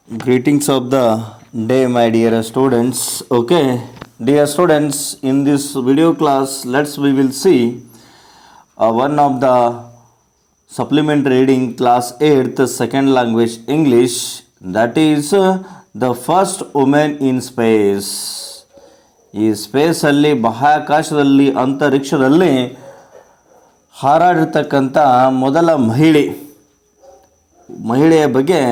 Greetings of the day, my dear students. Okay, dear students, in this video class, we will see one of the supplement reading class 8th second language English, that is the first woman in space. ಈ ಸ್ಪೇಸಲ್ಲಿ ಬಾಹ್ಯಾಕಾಶದಲ್ಲಿ ಅಂತರಿಕ್ಷದಲ್ಲಿ ಹಾರಾಡಿರ್ತಕ್ಕಂಥ ಮೊದಲ ಮಹಿಳೆಯ ಬಗ್ಗೆ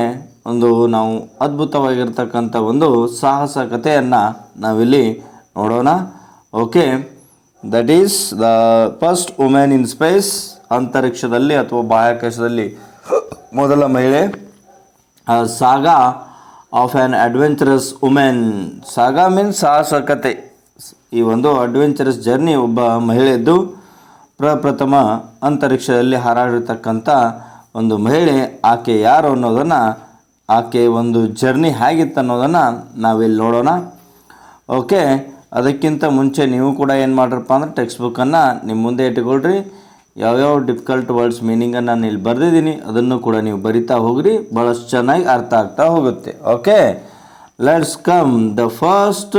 ನಾವು ಅದ್ಭುತವಾಗಿರ್ತಕ್ಕಂಥ ಒಂದು ಸಾಹಸ ಕಥೆಯನ್ನು ನಾವಿಲ್ಲಿ ನೋಡೋಣ. Okay, that is the first women in space. ಅಂತರಿಕ್ಷದಲ್ಲಿ ಅಥವಾ ಬಾಹ್ಯಾಕಾಶದಲ್ಲಿ ಮೊದಲ ಮಹಿಳೆ. Saga of an adventurous women. Saga means ಸಾಹಸ ಕಥೆ. ಈ ಒಂದು ಅಡ್ವೆಂಚರಸ್ ಜರ್ನಿ ಒಬ್ಬ ಮಹಿಳೆಯದ್ದು ಪ್ರಪ್ರಥಮ ಅಂತರಿಕ್ಷದಲ್ಲಿ ಹಾರಾಡಿರ್ತಕ್ಕಂಥ ಒಂದು ಮಹಿಳೆ. ಆಕೆ ಯಾರು ಅನ್ನೋದನ್ನು, ಆಕೆ ಒಂದು ಜರ್ನಿ ಹೇಗಿತ್ತು ಅನ್ನೋದನ್ನು ನಾವಿಲ್ಲಿ ನೋಡೋಣ. ಓಕೆ, ಅದಕ್ಕಿಂತ ಮುಂಚೆ ನೀವು ಕೂಡ ಏನು ಮಾಡ್ರಪ್ಪ ಅಂದರೆ ಟೆಕ್ಸ್ಟ್ ಬುಕ್ಕನ್ನು ನಿಮ್ಮ ಮುಂದೆ ಇಟ್ಟುಕೊಳ್ರಿ. ಯಾವ್ಯಾವ ಡಿಫಿಕಲ್ಟ್ ವರ್ಡ್ಸ್ ಮೀನಿಂಗನ್ನು ನಾನು ಇಲ್ಲಿ ಬರೆದಿದ್ದೀನಿ ಅದನ್ನು ಕೂಡ ನೀವು ಬರಿತಾ ಹೋಗ್ರಿ. ಭಾಳಷ್ಟು ಚೆನ್ನಾಗಿ ಅರ್ಥ ಆಗ್ತಾ ಹೋಗುತ್ತೆ. Okay, let's come. The first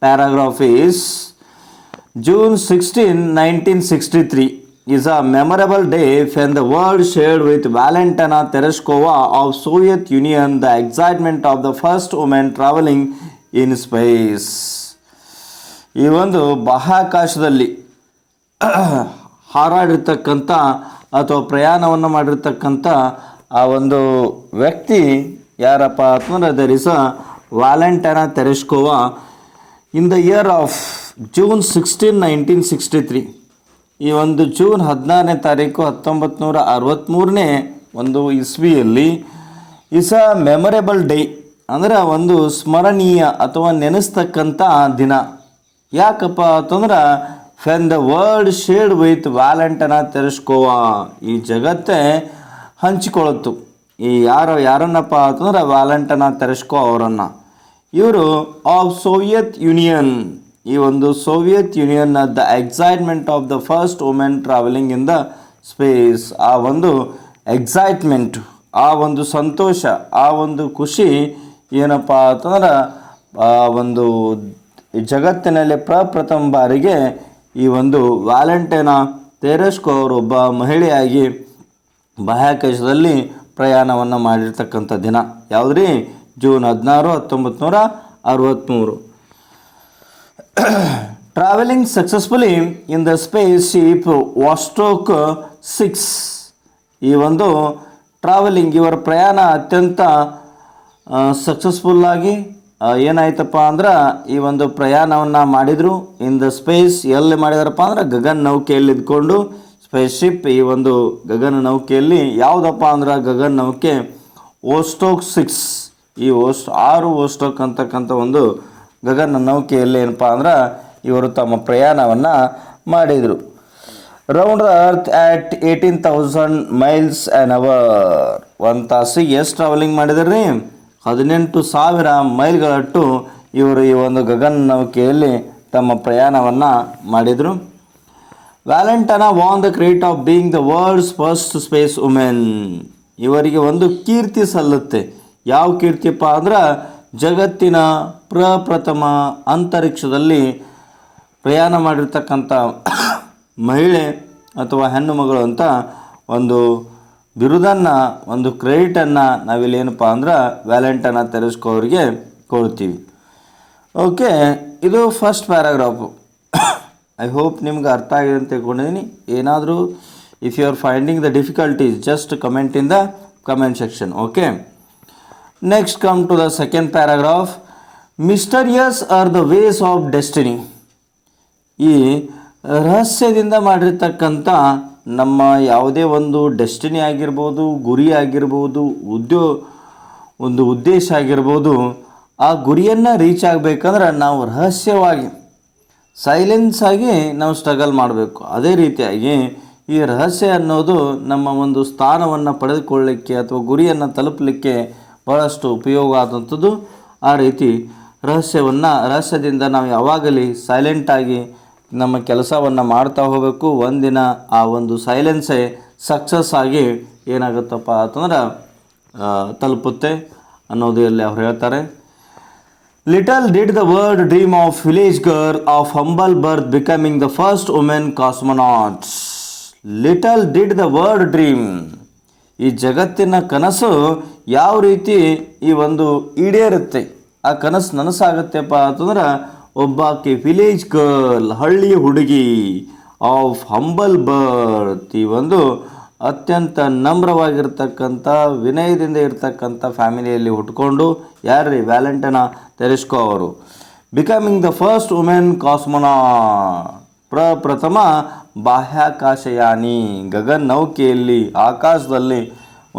paragraph is June 16, 1963 is a memorable day when the world shared with Valentina Tereshkova of Soviet Union the excitement of the first woman traveling in space. ಈ ಒಂದು ಬಾಹ್ಯಾಕಾಶದಲ್ಲಿ ಹಾರಾಡಿರ್ತಕ್ಕಂಥ ಅಥವಾ ಪ್ರಯಾಣವನ್ನು ಮಾಡಿರ್ತಕ್ಕಂಥ ಆ ಒಂದು ವ್ಯಕ್ತಿ ಯಾರಪ್ಪ ಅಂತಂದರೆ there is a Valentina Tereshkova in the year of June 16, 1963. ಈ ಒಂದು ಜೂನ್ 16ನೇ ತಾರೀಕು 1963ನೇ ಒಂದು ಇಸ್ವಿಯಲ್ಲಿ ಇಸ್ ಅ ಮೆಮೊರೇಬಲ್ ಡೇ, ಅಂದರೆ ಒಂದು ಸ್ಮರಣೀಯ ಅಥವಾ ನೆನೆಸ್ತಕ್ಕಂಥ ದಿನ. ಯಾಕಪ್ಪ ಅಂತಂದ್ರೆ when the world shared with Valentina Tereshkova, ಈ ಜಗತ್ತೇ ಹಂಚಿಕೊಳ್ಳುತ್ತು. ಈ ಯಾರನ್ನಪ್ಪ ಅಂತಂದ್ರೆ ವ್ಯಾಲೆಂಟೈನಾ ತೆರೆಸ್ಕೋವಾ ಅವರನ್ನು. ಇವರು ಆಫ್ ಸೋವಿಯತ್ ಯೂನಿಯನ್, ಈ ಒಂದು Soviet union the excitement of the first women travelling in the space. ಆ ಒಂದು ಎಕ್ಸೈಟ್ಮೆಂಟ್, ಆ ಒಂದು ಸಂತೋಷ, ಆ ಒಂದು ಖುಷಿ ಏನಪ್ಪ ಅಂತಂದ್ರೆ ಒಂದು ಜಗತ್ತಿನಲ್ಲಿ ಪ್ರಪ್ರಥಮ ಬಾರಿಗೆ ಈ ಒಂದು ವ್ಯಾಲೆಂಟೈನಾ ತೆರೆಸ್ಕೋ ಅವರೊಬ್ಬ ಮಹಿಳೆಯಾಗಿ ಬಾಹ್ಯಾಕಾಶದಲ್ಲಿ ಪ್ರಯಾಣವನ್ನು ಮಾಡಿರ್ತಕ್ಕಂಥ ದಿನ. ಯಾವುದ್ರಿ? June 16, 1963. Traveling successfully in the spaceship Vostok 6. ಈ ಒಂದು ಟ್ರಾವೆಲಿಂಗ್, ಇವರ ಪ್ರಯಾಣ ಅತ್ಯಂತ ಸಕ್ಸಸ್ಫುಲ್ಲಾಗಿ ಏನಾಯ್ತಪ್ಪ ಅಂದ್ರೆ ಈ ಒಂದು ಪ್ರಯಾಣವನ್ನು ಮಾಡಿದರು. ಇನ್ ದ ಸ್ಪೇಸ್ ಎಲ್ಲಿ ಮಾಡಿದಾರಪ್ಪ ಅಂದ್ರೆ ಗಗನ ನೌಕೆಯಲ್ಲಿ ಇದ್ಕೊಂಡು ಸ್ಪೇಸ್ಶಿಪ್, ಈ ಒಂದು ಗಗನ ನೌಕೆಯಲ್ಲಿ ಯಾವುದಪ್ಪ ಅಂದ್ರೆ ಗಗನ ನೌಕೆ ವೋಸ್ಟೋಕ್ 6. ಈ 6 ವೋಸ್ಟೋಕ್ ಅಂತಕ್ಕಂಥ ಒಂದು ಗಗನ ನೌಕೆಯಲ್ಲಿ ಏನಪ್ಪ ಅಂದ್ರೆ ಇವರು ತಮ್ಮ ಪ್ರಯಾಣವನ್ನು ಮಾಡಿದರು. Round the earth at 18,000 miles an hour. ಒಂದು ತಾಸಿಗೆ ಎಷ್ಟು ಟ್ರಾವೆಲಿಂಗ್ ಮಾಡಿದ್ರಿ? 18,000 ಮೈಲ್ಗಳಷ್ಟು ಇವರು ಈ ಒಂದು ಗಗನ ನೌಕೆಯಲ್ಲಿ ತಮ್ಮ ಪ್ರಯಾಣವನ್ನು ಮಾಡಿದರು. Valentina won the credit of being the world's first space women. ಇವರಿಗೆ ಒಂದು ಕೀರ್ತಿ ಸಲ್ಲುತ್ತೆ. ಯಾವ ಕೀರ್ತಿಯಪ್ಪ ಅಂದ್ರೆ ಜಗತ್ತಿನ ಪ್ರಪ್ರಥಮ ಅಂತರಿಕ್ಷದಲ್ಲಿ ಪ್ರಯಾಣ ಮಾಡಿರ್ತಕ್ಕಂಥ ಮಹಿಳೆ ಅಥವಾ ಹೆಣ್ಣು ಮಗಳು ಅಂತ ಒಂದು ಬಿರುದನ್ನು, ಒಂದು ಕ್ರೆಡಿಟನ್ನು ನಾವಿಲ್ಲಿ ಏನಪ್ಪ ಅಂದ್ರೆ ವ್ಯಾಲೆಂಟೈನಾ ತೆರೆಸ್ಕೋ ಅವರಿಗೆ ಕೊಡ್ತೀವಿ. ಓಕೆ, ಇದು ಫಸ್ಟ್ ಪ್ಯಾರಾಗ್ರಾಫು. ಐ ಹೋಪ್ ನಿಮ್ಗೆ ಅರ್ಥ ಆಗಿದೆ ಅಂತ ತಿಳ್ಕೊಂಡಿದ್ದೀನಿ. ಏನಾದರೂ if you are finding the difficulties just comment in the comment section. Okay, next come to the second paragraph. Mysterious are the ways of destiny. ಈ ರಹಸ್ಯದಿಂದ ಮಾಡಿರ್ತಕ್ಕಂಥ ನಮ್ಮ ಯಾವುದೇ ಒಂದು ಡೆಸ್ಟಿನಿ ಆಗಿರ್ಬೋದು, ಗುರಿ ಆಗಿರ್ಬೋದು, ಒಂದು ಉದ್ದೇಶ ಆಗಿರ್ಬೋದು, ಆ ಗುರಿಯನ್ನು ರೀಚ್ ಆಗಬೇಕಂದ್ರೆ ನಾವು ರಹಸ್ಯವಾಗಿ ಸೈಲೆನ್ಸ್ ಆಗಿ ನಾವು ಸ್ಟ್ರಗಲ್ ಮಾಡಬೇಕು. ಅದೇ ರೀತಿಯಾಗಿ ಈ ರಹಸ್ಯ ಅನ್ನೋದು ನಮ್ಮ ಒಂದು ಸ್ಥಾನವನ್ನು ಪಡೆದುಕೊಳ್ಳಲಿಕ್ಕೆ ಅಥವಾ ಗುರಿಯನ್ನು ತಲುಪಲಿಕ್ಕೆ ಭಾಳಷ್ಟು ಉಪಯೋಗ ಆದಂಥದ್ದು. ಆ ರೀತಿ ರಹಸ್ಯದಿಂದ ನಾವು ಯಾವಾಗಲೂ ಸೈಲೆಂಟಾಗಿ ನಮ್ಮ ಕೆಲಸವನ್ನು ಮಾಡ್ತಾ ಹೋಗಬೇಕು. ಒಂದಿನ ಆ ಒಂದು ಸೈಲೆನ್ಸೇ ಸಕ್ಸಸ್ ಆಗಿ ಏನಾಗುತ್ತಪ್ಪ ಅಂತಂದ್ರೆ ತಲುಪುತ್ತೆ. ಅನ್ನೋದು ಇಲ್ಲಿ ಅವ್ರು ಹೇಳ್ತಾರೆ. Little did the world dream of village girl of humble birth becoming the first women cosmonauts. Little did the world dream, ಈ ಜಗತ್ತಿನ ಕನಸು ಯಾವ ರೀತಿ ಈ ಒಂದು ಈಡೇರುತ್ತೆ, ಆ ಕನಸು ನನಸಾಗತ್ತೆಪ್ಪ ಅಂತಂದ್ರೆ ಒಬ್ಬಾಕಿ ವಿಲೇಜ್ ಗರ್ಲ್, ಹಳ್ಳಿ ಹುಡುಗಿ, ಆಫ್ ಹಂಬಲ್ ಬರ್ತ್, ಈ ಒಂದು ಅತ್ಯಂತ ನಮ್ರವಾಗಿರ್ತಕ್ಕಂಥ ವಿನಯದಿಂದ ಇರ್ತಕ್ಕಂಥ ಫ್ಯಾಮಿಲಿಯಲ್ಲಿ ಹುಟ್ಕೊಂಡು, ಯಾರ್ರಿ ವ್ಯಾಲೆಂಟಿನಾ ತೆರೆಸ್ಕೋ ಅವರು. ಬಿಕಮಿಂಗ್ ದ ಫಸ್ಟ್ ವುಮೆನ್ ಕಾಸ್ಮೊನಾಟ್, ಪ್ರಪ್ರಥಮ ಬಾಹ್ಯಾಕಾಶಯಾನಿ, ಗಗನ ನೌಕೆಯಲ್ಲಿ ಆಕಾಶದಲ್ಲಿ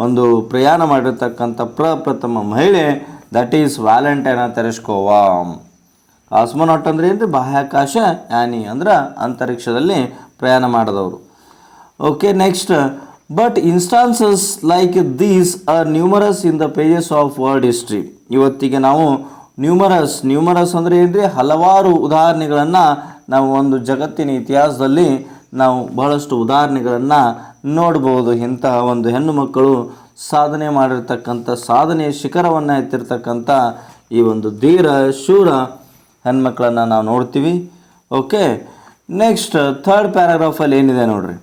ಒಂದು ಪ್ರಯಾಣ ಮಾಡಿರ್ತಕ್ಕಂಥ ಪ್ರಪ್ರಥಮ ಮಹಿಳೆ, ದಟ್ ಈಸ್ ವ್ಯಾಲೆಂಟಿನಾ ತೆರೆಸ್ಕೋವಾ. ಕಾಸ್ಮೊನಾಟ್ ಅಂದರೆ ಏನು ರೀ? ಬಾಹ್ಯಾಕಾಶ ಯಾನಿ ಅಂದ್ರೆ ಅಂತರಿಕ್ಷದಲ್ಲಿ ಪ್ರಯಾಣ ಮಾಡಿದವರು. Okay, next. But instances like these are numerous in the pages of world history. ಇವತ್ತಿಗೆ ನಾವು ನ್ಯೂಮರಸ್ ಅಂದರೆ ಏನು ರೀ? ಹಲವಾರು ಉದಾಹರಣೆಗಳನ್ನು ನಾವು ಒಂದು ಜಗತ್ತಿನ ಇತಿಹಾಸದಲ್ಲಿ ನಾವು ಬಹಳಷ್ಟು ಉದಾಹರಣೆಗಳನ್ನು ನೋಡ್ಬೋದು. ಇಂತಹ ಒಂದು ಹೆಣ್ಣು ಮಕ್ಕಳು ಸಾಧನೆ ಮಾಡಿರ್ತಕ್ಕಂಥ, ಸಾಧನೆಯ ಶಿಖರವನ್ನು ಎತ್ತಿರ್ತಕ್ಕಂಥ ಈ ಒಂದು ಧೀರ ಶೂರ ಹೆಣ್ಮಕ್ಳನ್ನು ನಾವು ನೋಡ್ತೀವಿ. ಓಕೆ, ನೆಕ್ಸ್ಟ್ ಥರ್ಡ್ ಪ್ಯಾರಾಗ್ರಾಫಲ್ಲಿ ಏನಿದೆ ನೋಡ್ರಿ.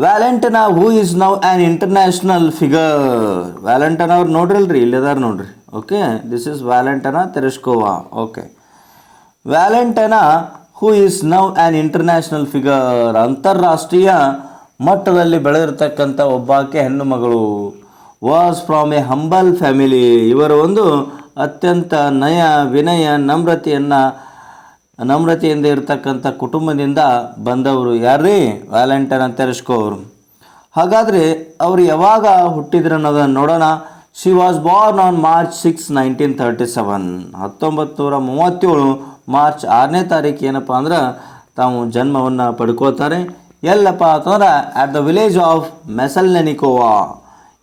Valentina who is now an international figure. Valentina ಅವ್ರು ನೋಡ್ರಲ್ರಿ, ಇಲ್ಲಿದಾರ ನೋಡ್ರಿ. Okay, this is Valentina Tereshkova. Okay, Valentina who is now an international figure, ಅಂತಾರಾಷ್ಟ್ರೀಯ ಮಟ್ಟದಲ್ಲಿ ಬೆಳೆದಿರ್ತಕ್ಕಂಥ ಒಬ್ಬಾಕೆ ಹೆಣ್ಣು ಮಗಳು. Was from a humble family, ಇವರು ಒಂದು ಅತ್ಯಂತ ನಯ ವಿನಯ ನಮ್ರತೆಯಿಂದ ಇರ್ತಕ್ಕಂಥ ಕುಟುಂಬದಿಂದ ಬಂದವರು. ಯಾರ್ರೀ? ವ್ಯಾಲೆಂಟಿನಾ ತೆರೆಸ್ಕೋ ಅವರು. ಹಾಗಾದರೆ ಅವರು ಯಾವಾಗ ಹುಟ್ಟಿದ್ರು ಅನ್ನೋದನ್ನು ನೋಡೋಣ. She was born on March 6, 1937. 1937 March 6ನೇ ತಾರೀಕು ಏನಪ್ಪ ಅಂದ್ರೆ ತಾವು ಜನ್ಮವನ್ನು ಪಡ್ಕೋತಾರೆ. ಎಲ್ಲಪ್ಪ ಅಂತಂದ್ರೆ at the village of Maslennikovo.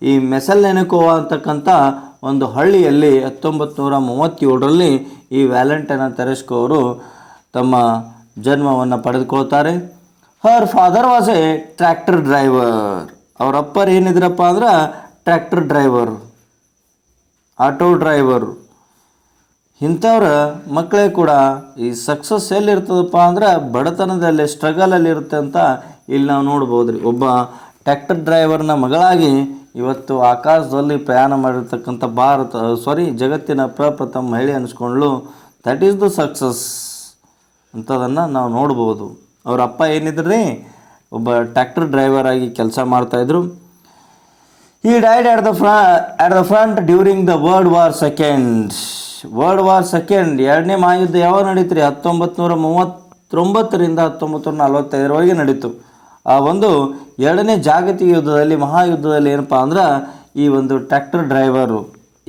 ಈ ಮೆಸಲ್ನೆನಿಕೋವಾ ಅಂತಕ್ಕಂಥ ಒಂದು ಹಳ್ಳಿಯಲ್ಲಿ 1937ರಲ್ಲಿ ಈ ವ್ಯಾಲೆಂಟಿನಾ ತೆರೆಸ್ಕೋ ಅವರು ತಮ್ಮ ಜನ್ಮವನ್ನು ಪಡೆದುಕೊಳ್ತಾರೆ. Her father was a tractor driver. ಅವ್ರ ಅಪ್ಪರು ಏನಿದ್ರಪ್ಪ ಅಂದ್ರೆ ಟ್ರ್ಯಾಕ್ಟರ್ ಡ್ರೈವರ್, ಆಟೋ ಡ್ರೈವರ್. ಇಂಥವ್ರ ಮಕ್ಕಳೇ ಕೂಡ ಈ ಸಕ್ಸಸ್ ಎಲ್ಲಿರ್ತದಪ್ಪ ಅಂದ್ರೆ ಬಡತನದಲ್ಲಿ, ಸ್ಟ್ರಗಲಲ್ಲಿ ಇರುತ್ತೆ ಅಂತ ಇಲ್ಲಿ ನಾವು ನೋಡ್ಬೋದು ರೀ. ಒಬ್ಬ ಟ್ರ್ಯಾಕ್ಟರ್ ಡ್ರೈವರ್ನ ಮಗಳಾಗಿ ಇವತ್ತು ಆಕಾಶದಲ್ಲಿ ಪ್ರಯಾಣ ಮಾಡಿರ್ತಕ್ಕಂಥ ಜಗತ್ತಿನ ಪ್ರಪ್ರಥಮ ಮಹಿಳೆ ಅನಿಸ್ಕೊಂಡ್ಲು. ದಟ್ ಈಸ್ ದ ಸಕ್ಸಸ್ ಅಂಥದನ್ನು ನಾವು ನೋಡ್ಬೋದು. ಅವ್ರ ಅಪ್ಪ ಏನಿದ್ರಿ? ಒಬ್ಬ ಟ್ರ್ಯಾಕ್ಟರ್ ಡ್ರೈವರ್ ಆಗಿ ಕೆಲಸ ಮಾಡ್ತಾಯಿದ್ರು. ಈ died at the front during the world war second. ಎರಡನೇ ಮಹಾಯುದ್ಧ ಯಾವಾಗ ನಡೀತು ರೀ? 1939ರಿಂದ 1945ರವರೆಗೆ ನಡೀತು. ಆ ಒಂದು ಎರಡನೇ ಜಾಗತಿಕ ಯುದ್ಧದಲ್ಲಿ, ಮಹಾಯುದ್ಧದಲ್ಲಿ ಏನಪ್ಪ ಅಂದ್ರೆ ಈ ಒಂದು ಟ್ರ್ಯಾಕ್ಟರ್ ಡ್ರೈವರು,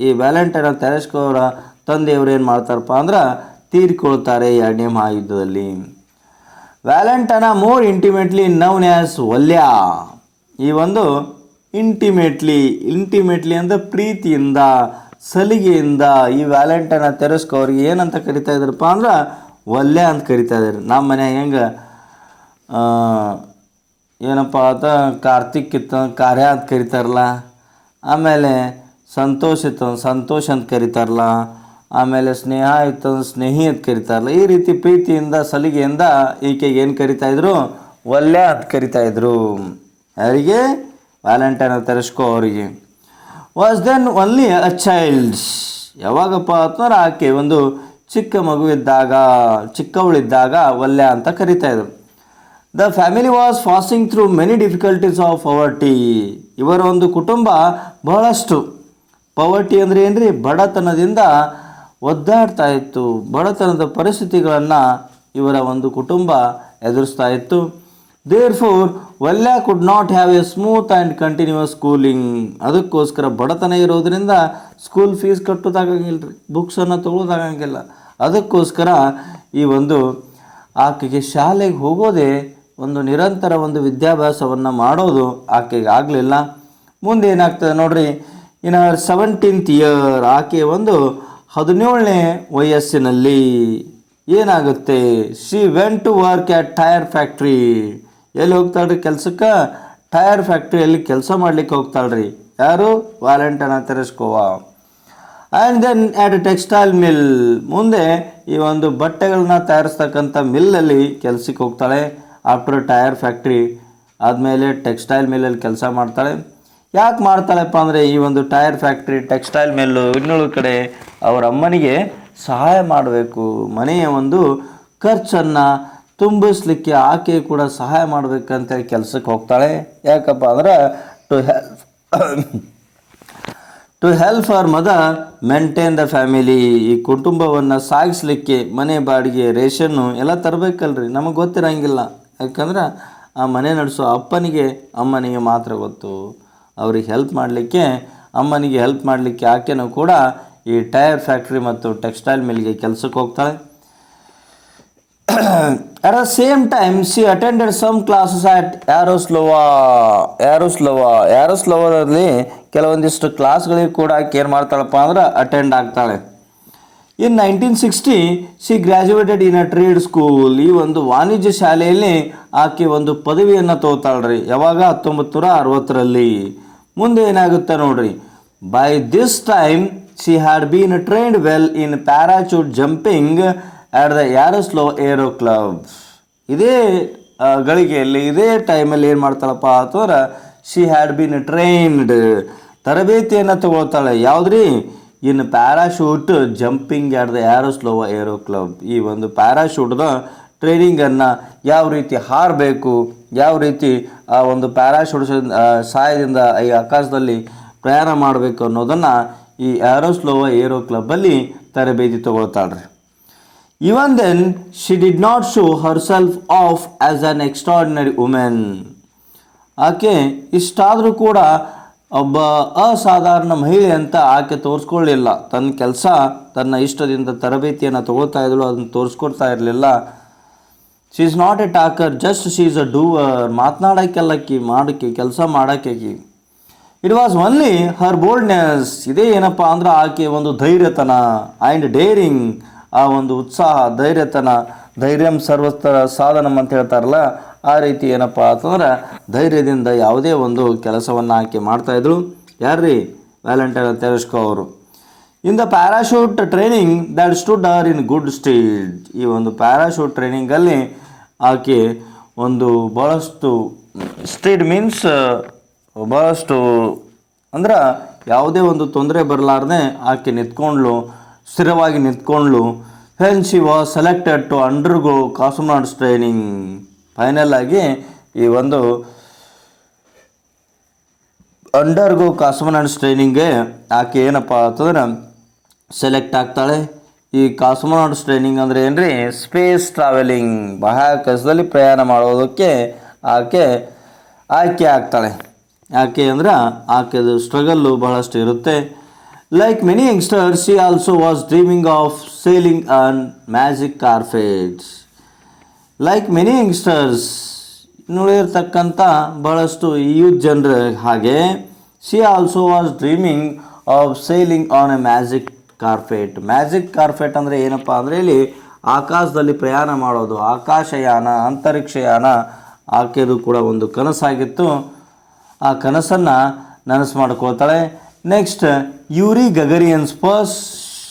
ಈ ವ್ಯಾಲೆಂಟಿನಾ ತೆರೆಸ್ಕೋ ಅವರ ತಂದೆಯವರು ಏನು ಮಾಡ್ತಾರಪ್ಪ ಅಂದ್ರೆ ತೀರಿಕೊಳ್ತಾರೆ ಎರಡನೇ ಮಹಾಯುದ್ಧದಲ್ಲಿ. ವ್ಯಾಲೆಂಟಿನಾ ಮೋರ್ ಇಂಟಿಮೇಟ್ಲಿ ನೌನ್ ಆ್ಯಸ್ ವಲ್ಯ. ಈ ಒಂದು ಇಂಟಿಮೇಟ್ಲಿ ಅಂದರೆ ಪ್ರೀತಿಯಿಂದ, ಸಲಿಗೆಯಿಂದ ಈ ವ್ಯಾಲೆಂಟಿನಾ ತೆರೆಸ್ಕೋ ಅವ್ರಿಗೆ ಏನಂತ ಕರಿತಾ ಇದ್ರಪ್ಪ ಅಂದ್ರೆ ವಲ್ಯ ಅಂತ ಕರಿತಾ ಇದ್ದಾರೆ. ನಮ್ಮ ಮನ್ಯಾಗ ಹೆಂಗೆ ಏನಪ್ಪ ಅಂತ ಕಾರ್ತಿಕ್ ಇತ್ತು ಕಾರ್ಯ ಅಂತ ಕರಿತಾರಲ್ಲ, ಆಮೇಲೆ ಸಂತೋಷ ಇತ್ತು ಸಂತೋಷ ಅಂತ ಕರಿತಾರಲ್ಲ, ಆಮೇಲೆ ಸ್ನೇಹ ಇತ್ತು ಸ್ನೇಹಿ ಅಂತ ಕರಿತಾರಲ್ಲ. ಈ ರೀತಿ ಪ್ರೀತಿಯಿಂದ ಸಲಿಗೆಯಿಂದ ಈಕೆಗೆ ಏನು ಕರಿತಾಯಿದ್ರು? ವಲ್ಯ ಅಂತ ಕರಿತಾಯಿದ್ರು. ಯಾರಿಗೆ? ವ್ಯಾಲೆಂಟಿನಾ ತೆರೆಸ್ಕೋ ಅವರಿಗೆ. Was then only a child. ಯಾವಾಗಪ್ಪ ಅಂತಂದ್ರೆ ಆಕೆ ಒಂದು ಚಿಕ್ಕ ಮಗುವಿದ್ದಾಗ, ಚಿಕ್ಕವಳಿದ್ದಾಗ ವಲ್ಯ ಅಂತ ಕರಿತಾಯಿದ್ರು. The family was passing through many difficulties of poverty. ಇವರ ಒಂದು ಕುಟುಂಬ ಬಹಳಷ್ಟು, ಪವರ್ಟಿ ಅಂದರೆ ಏನು ರೀ? ಬಡತನದಿಂದ ಒದ್ದಾಡ್ತಾ ಇತ್ತು. ಬಡತನದ ಪರಿಸ್ಥಿತಿಗಳನ್ನು ಇವರ ಒಂದು ಕುಟುಂಬ ಎದುರಿಸ್ತಾ ಇತ್ತು. Therefore Valya could not have a smooth and continuous schooling. ಅದಕ್ಕೋಸ್ಕರ ಬಡತನ ಇರೋದರಿಂದ ಸ್ಕೂಲ್ ಫೀಸ್ ಕಟ್ಟೋದಾಗಂಗಿಲ್ಲ ರೀ, ಬುಕ್ಸನ್ನು ತೊಗೊಳೋದಾಗಂಗಿಲ್ಲ. ಅದಕ್ಕೋಸ್ಕರ ಈ ಒಂದು ಆಕೆಗೆ ಶಾಲೆಗೆ ಹೋಗೋದೇ ಒಂದು ನಿರಂತರ ಒಂದು ವಿದ್ಯಾಭ್ಯಾಸವನ್ನು ಮಾಡೋದು ಆಕೆಗೆ ಆಗಲಿಲ್ಲ. ಮುಂದೆ ಏನಾಗ್ತದೆ ನೋಡ್ರಿ. ಇನ್ ಅವರ್ 17th ಇಯರ್, ಆಕೆ ಒಂದು 17ನೇ ವಯಸ್ಸಿನಲ್ಲಿ ಏನಾಗುತ್ತೆ? She went to work at tyre factory. ಎಲ್ಲಿ ಹೋಗ್ತಾಳ್ರಿ ಕೆಲಸಕ್ಕೆ? ಟೈರ್ ಫ್ಯಾಕ್ಟ್ರಿಯಲ್ಲಿ ಕೆಲಸ ಮಾಡ್ಲಿಕ್ಕೆ ಹೋಗ್ತಾಳ್ರಿ. ಯಾರು? Valentina Tereshkova. And then at a textile mill, ಮುಂದೆ ಈ ಒಂದು ಬಟ್ಟೆಗಳನ್ನ ತಯಾರಿಸ್ತಕ್ಕಂಥ ಮಿಲ್ಲಲ್ಲಿ ಕೆಲಸಕ್ಕೆ ಹೋಗ್ತಾಳೆ. ಆಫ್ಟರ್ ಟೈರ್ ಫ್ಯಾಕ್ಟ್ರಿ ಆದಮೇಲೆ ಟೆಕ್ಸ್ಟೈಲ್ ಮಿಲ್ಲಲ್ಲಿ ಕೆಲಸ ಮಾಡ್ತಾಳೆ. ಯಾಕೆ ಮಾಡ್ತಾಳೆಪ್ಪ ಅಂದರೆ ಈ ಒಂದು ಟೈರ್ ಫ್ಯಾಕ್ಟ್ರಿ, ಟೆಕ್ಸ್ಟೈಲ್ ಮಿಲ್ಲು ಇನ್ನುಳಿದ ಕಡೆ ಅವರ ಅಮ್ಮನಿಗೆ ಸಹಾಯ ಮಾಡಬೇಕು, ಮನೆಯ ಒಂದು ಖರ್ಚನ್ನು ತುಂಬಿಸ್ಲಿಕ್ಕೆ ಆಕೆ ಕೂಡ ಸಹಾಯ ಮಾಡಬೇಕಂತೇಳಿ ಕೆಲಸಕ್ಕೆ ಹೋಗ್ತಾಳೆ. ಯಾಕಪ್ಪ ಅಂದ್ರೆ to help our mother maintain the family, ಈ ಕುಟುಂಬವನ್ನು ಸಾಗಿಸ್ಲಿಕ್ಕೆ ಮನೆ ಬಾಡಿಗೆ ರೇಷನ್ನು ಎಲ್ಲ ತರಬೇಕಲ್ರಿ, ನಮಗೆ ಗೊತ್ತಿರಂಗಿಲ್ಲ. ಯಾಕಂದ್ರೆ ಆ ಮನೆ ನಡೆಸೋ ಅಮ್ಮನಿಗೆ ಮಾತ್ರ ಗೊತ್ತು. ಅವ್ರಿಗೆ ಹೆಲ್ಪ್ ಮಾಡಲಿಕ್ಕೆ, ಅಮ್ಮನಿಗೆ ಹೆಲ್ಪ್ ಮಾಡಲಿಕ್ಕೆ ಆಕೆನೂ ಕೂಡ ಈ ಟೈರ್ ಫ್ಯಾಕ್ಟ್ರಿ ಮತ್ತು ಟೆಕ್ಸ್ಟೈಲ್ ಮಿಲ್ಗೆ ಕೆಲಸಕ್ಕೆ ಹೋಗ್ತಾಳೆ. At the same time she attended some classes at ಯಾರೋಸ್ಲೋವಾದಲ್ಲಿ ಕೆಲವೊಂದಿಷ್ಟು ಕ್ಲಾಸ್ಗಳಿಗೆ ಕೂಡ ಆಕೆ ಏನು ಮಾಡ್ತಾಳಪ್ಪ ಅಂದ್ರೆ ಅಟೆಂಡ್ ಆಗ್ತಾಳೆ. In 1960 she graduated in a trade school, ಈ ಒಂದು ವಾಣಿಜ್ಯ ಶಾಲೆಯಲ್ಲಿ ಆಕೆ ಒಂದು ಪದವಿಯನ್ನು ತಗೋತಾಳ್ರಿ. ಯಾವಾಗ? 1960ರಲ್ಲಿ. ಮುಂದೆ ಏನಾಗುತ್ತೆ ನೋಡ್ರಿ. By this time she had been trained well in parachute jumping at the Yaroslavl aero club. ಇದೇ ಗಳಿಗೆಯಲ್ಲಿ, ಇದೇ ಟೈಮಲ್ಲಿ ಏನು ಮಾಡ್ತಾಳಪ್ಪ ಅಂತಂದ್ರೆ ಶಿ ಹ್ಯಾಡ್ ಬೀನ್ ಟ್ರೈನ್ಡ್, ತರಬೇತಿಯನ್ನು ತಗೊಳ್ತಾಳೆ. ಯಾವುದ್ರಿ? In parachute jumping at the Yaroslavl aero club. ಈ ಒಂದು ಪ್ಯಾರಾಶೂಟ್ದ ಟ್ರೈನಿಂಗನ್ನು ಯಾವ ರೀತಿ ಹಾರಬೇಕು, ಯಾವ ರೀತಿ ಆ ಒಂದು ಪ್ಯಾರಾಶೂಟ್ ಸಹಾಯದಿಂದ ಈ ಆಕಾಶದಲ್ಲಿ ಪ್ರಯಾಣ ಮಾಡಬೇಕು ಅನ್ನೋದನ್ನು ಈ ಯಾರೋಸ್ಲೋವ ಏರೋ ಕ್ಲಬ್ಬಲ್ಲಿ ತರಬೇತಿ ತಗೊಳ್ತಾಳ್ರಿ. Even then she did not show herself off as an extraordinary women. ಆಕೆ ಇಷ್ಟಾದರೂ ಕೂಡ ಒಬ್ಬ ಅಸಾಧಾರಣ ಮಹಿಳೆ ಅಂತ ಆಕೆ ತೋರಿಸ್ಕೊಳ್ಳಿಲ್ಲ. ತನ್ನ ಕೆಲಸ, ತನ್ನ ಇಷ್ಟದಿಂದ ತರಬೇತಿಯನ್ನು ತಗೋತಾ ಇದ್ಳು, ಅದನ್ನು ತೋರಿಸ್ಕೊಡ್ತಾ ಇರಲಿಲ್ಲ. She is not a talker, just she is a doer. ಮಾತನಾಡೋಕ್ಕೆಲ್ಲಕ್ಕಿ, ಮಾಡೋಕ್ಕೆ, ಕೆಲಸ ಮಾಡೋಕ್ಕೆ. It was only her boldness, ಇದೇ ಏನಪ್ಪ ಅಂದ್ರೆ ಆಕೆ ಒಂದು ಧೈರ್ಯತನ ಆ್ಯಂಡ್ ಡೇರಿಂಗ್, ಆ ಒಂದು ಉತ್ಸಾಹ, ಧೈರ್ಯಂ ಸರ್ವತ್ರ ಸಾಧನಂ ಅಂತ ಹೇಳ್ತಾರಲ್ಲ, ಆ ರೀತಿ ಏನಪ್ಪ ಅಂತಂದ್ರೆ ಧೈರ್ಯದಿಂದ ಯಾವುದೇ ಒಂದು ಕೆಲಸವನ್ನು ಆಕೆ ಮಾಡ್ತಾಯಿದ್ರು. ಯಾರ್ರೀ? ವ್ಯಾಲೆಂಟೈನ್ ತೆರೆಸ್ಕೋ ಅವರು. In the parachute training that stood Har in good stage, ಈ ಒಂದು ಪ್ಯಾರಾಶೂಟ್ ಟ್ರೈನಿಂಗಲ್ಲಿ ಆಕೆ ಒಂದು ಭಾಳಷ್ಟು ಸ್ಟೇಡ್ ಮೀನ್ಸ್ ಭಾಳಷ್ಟು ಅಂದ್ರೆ ಯಾವುದೇ ಒಂದು ತೊಂದರೆ ಬರಲಾರ್ದೆ ಆಕೆ ನಿಂತ್ಕೊಂಡ್ಲು, ಸ್ಥಿರವಾಗಿ ನಿಂತ್ಕೊಂಡ್ಲು. When she was selected to undergo cosmonauts training, final ಆಗಿ ಈ ಒಂದು ಅಂಡರ್ಗೋ ಕಾಸ್ಮೋನಾಟ್ಸ್ ಟ್ರೈನಿಂಗ್ಗೆ ಆಕೆ ಏನಪ್ಪ ಅಂತಂದ್ರೆ ಸೆಲೆಕ್ಟ್ ಆಗ್ತಾಳೆ. ಈ ಕಾಸ್ಮೋನಾಟ್ಸ್ ಟ್ರೈನಿಂಗ್ ಅಂದರೆ ಏನ್ರಿ? ಸ್ಪೇಸ್ ಟ್ರಾವೆಲಿಂಗ್, ಬಾಹ್ಯಾಕಾಶದಲ್ಲಿ ಪ್ರಯಾಣ ಮಾಡೋದಕ್ಕೆ ಆಕೆ ಆಯ್ಕೆ ಆಗ್ತಾಳೆ. ಯಾಕೆ ಅಂದ್ರೆ ಆಕೆದು ಸ್ಟ್ರಗಲ್ಲು ಬಹಳಷ್ಟು ಇರುತ್ತೆ. Like many youngsters she also was dreaming of sailing on magic carpets. Like many youngsters, ನೋಡಿರ್ತಕ್ಕಂಥ ಬಹಳಷ್ಟು ಯೂತ್ ಜನರ ಹಾಗೆ, she also was dreaming of sailing on a magic carpet. Magic carpet ಅಂದರೆ ಏನಪ್ಪ ಅಂದರೆ ಇಲ್ಲಿ ಆಕಾಶದಲ್ಲಿ ಪ್ರಯಾಣ ಮಾಡೋದು, ಆಕಾಶಯಾನ, ಅಂತರಿಕ್ಷಯಾನ ಆಕೆದು ಕೂಡ ಒಂದು ಕನಸಾಗಿತ್ತು. ಆ ಕನಸನ್ನು ನನಸು ಮಾಡ್ಕೊಳ್ತಾಳೆ. Next, Yuri Gagarin's first